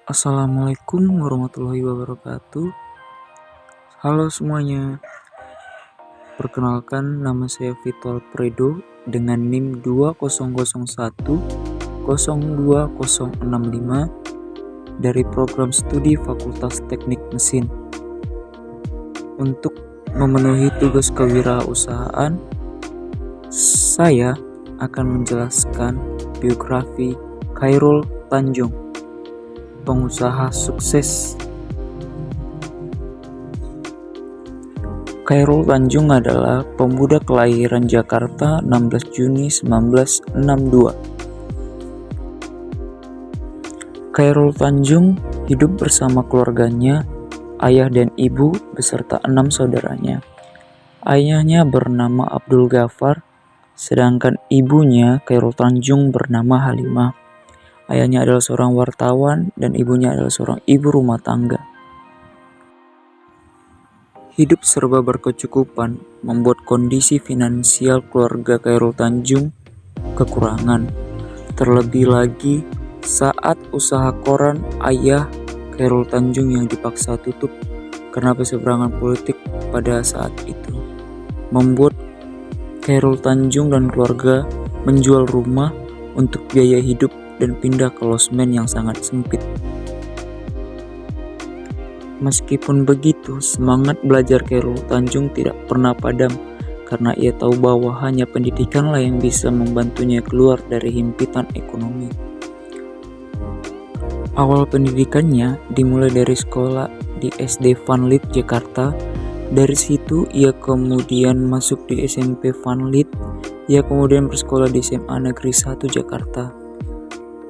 Assalamualaikum warahmatullahi wabarakatuh. Halo semuanya, perkenalkan nama saya Vitor Predo dengan NIM 2001 02065 dari program studi Fakultas Teknik Mesin. Untuk memenuhi tugas kewirausahaan, saya akan menjelaskan biografi Khairul Tanjung, pengusaha sukses. Khairul Tanjung adalah pemuda kelahiran Jakarta 16 Juni 1962. Khairul Tanjung hidup bersama keluarganya, ayah dan ibu beserta 6 saudaranya. Ayahnya bernama Abdul Ghaffar, sedangkan ibunya Khairul Tanjung bernama Halimah. Ayahnya adalah seorang wartawan dan ibunya adalah seorang ibu rumah tangga. Hidup serba berkecukupan membuat kondisi finansial keluarga Khairul Tanjung kekurangan. Terlebih lagi saat usaha koran ayah Khairul Tanjung yang dipaksa tutup karena perseberangan politik pada saat itu, membuat Khairul Tanjung dan keluarga menjual rumah untuk biaya hidup dan pindah ke losmen yang sangat sempit. Meskipun begitu, semangat belajar Khairul Tanjung tidak pernah padam karena ia tahu bahwa hanya pendidikanlah yang bisa membantunya keluar dari himpitan ekonomi. Awal pendidikannya dimulai dari sekolah di SD Vanlit, Jakarta. Dari situ ia kemudian masuk di SMP Vanlit. Ia kemudian bersekolah di SMA Negeri 1 Jakarta.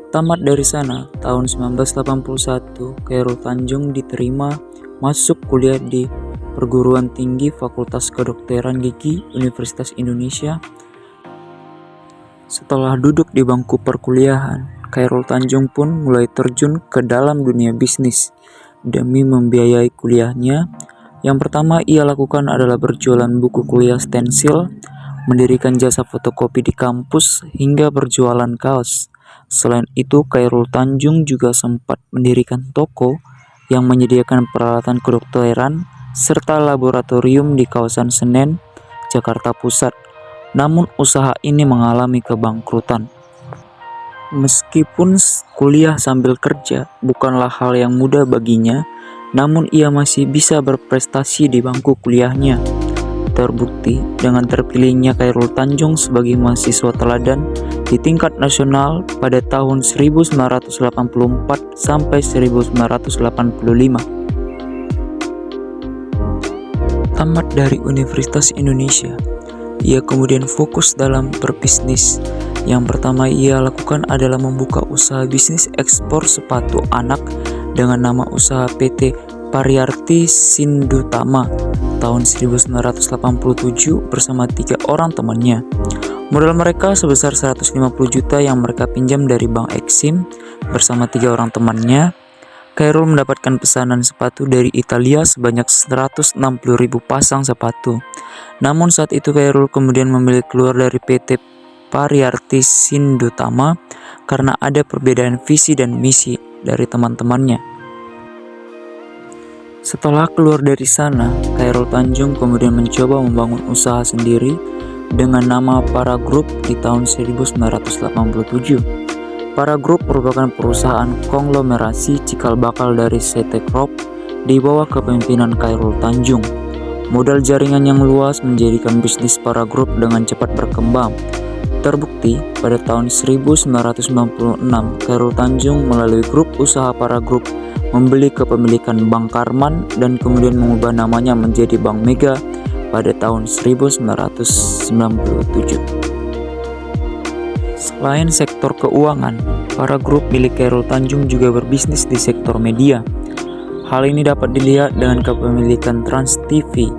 Tamat dari sana, tahun 1981, Khairul Tanjung diterima masuk kuliah di Perguruan Tinggi Fakultas Kedokteran Gigi Universitas Indonesia. Setelah duduk di bangku perkuliahan, Khairul Tanjung pun mulai terjun ke dalam dunia bisnis. Demi membiayai kuliahnya, yang pertama ia lakukan adalah berjualan buku kuliah stensil, mendirikan jasa fotokopi di kampus, hingga berjualan kaos. Selain itu, Khairul Tanjung juga sempat mendirikan toko yang menyediakan peralatan kedokteran serta laboratorium di kawasan Senen, Jakarta Pusat. Namun usaha ini mengalami kebangkrutan. Meskipun kuliah sambil kerja bukanlah hal yang mudah baginya, namun ia masih bisa berprestasi di bangku kuliahnya. Terbukti dengan terpilihnya Khairul Tanjung sebagai mahasiswa teladan di tingkat nasional pada tahun 1984 sampai 1985. Tamat dari Universitas Indonesia, ia kemudian fokus dalam berbisnis. Yang pertama ia lakukan adalah membuka usaha bisnis ekspor sepatu anak dengan nama usaha PT Pariarti Sindutama tahun 1987 bersama 3 orang temannya. Modal mereka sebesar 150 juta yang mereka pinjam dari Bank Exim bersama 3 orang temannya. Khairul mendapatkan pesanan sepatu dari Italia sebanyak 160.000 pasang sepatu. Namun saat itu Khairul kemudian memilih keluar dari PT Pariarti Sindutama karena ada perbedaan visi dan misi dari teman-temannya. Setelah keluar dari sana, Khairul Tanjung kemudian mencoba membangun usaha sendiri dengan nama Para Group di tahun 1987. Para Group merupakan perusahaan konglomerasi cikal bakal dari CT Corp di bawah kepemimpinan Khairul Tanjung. Modal jaringan yang luas menjadikan bisnis Para Group dengan cepat berkembang. Terbukti pada tahun 1996, Khairul Tanjung melalui grup usaha Para Group membeli kepemilikan Bank Karman dan kemudian mengubah namanya menjadi Bank Mega pada tahun 1997. Selain sektor keuangan, Para Group milik Khairul Tanjung juga berbisnis di sektor media. Hal ini dapat dilihat dengan kepemilikan Trans TV.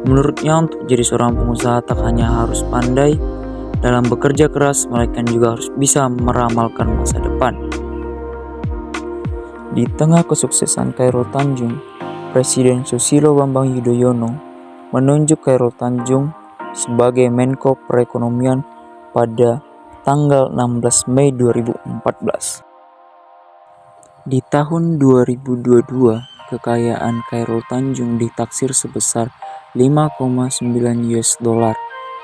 Menurutnya, untuk jadi seorang pengusaha tak hanya harus pandai dalam bekerja keras, melainkan juga harus bisa meramalkan masa depan. Di tengah kesuksesan Khairul Tanjung, Presiden Susilo Bambang Yudhoyono menunjuk Khairul Tanjung sebagai Menko Perekonomian pada tanggal 16 Mei 2014. Di tahun 2022, kekayaan Chairul Tanjung ditaksir sebesar 5,9 US dollar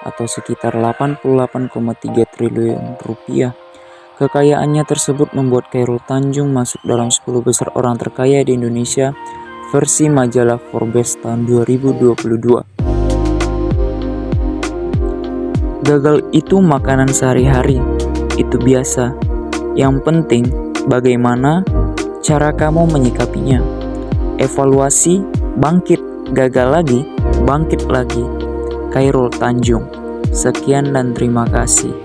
atau sekitar 88,3 triliun rupiah. Kekayaannya tersebut membuat Chairul Tanjung masuk dalam 10 besar orang terkaya di Indonesia versi majalah Forbes tahun 2022. Gagal itu makanan sehari-hari, itu biasa. Yang penting bagaimana cara kamu menyikapinya. Evaluasi, bangkit, gagal lagi, bangkit lagi. Chairul Tanjung. Sekian dan terima kasih.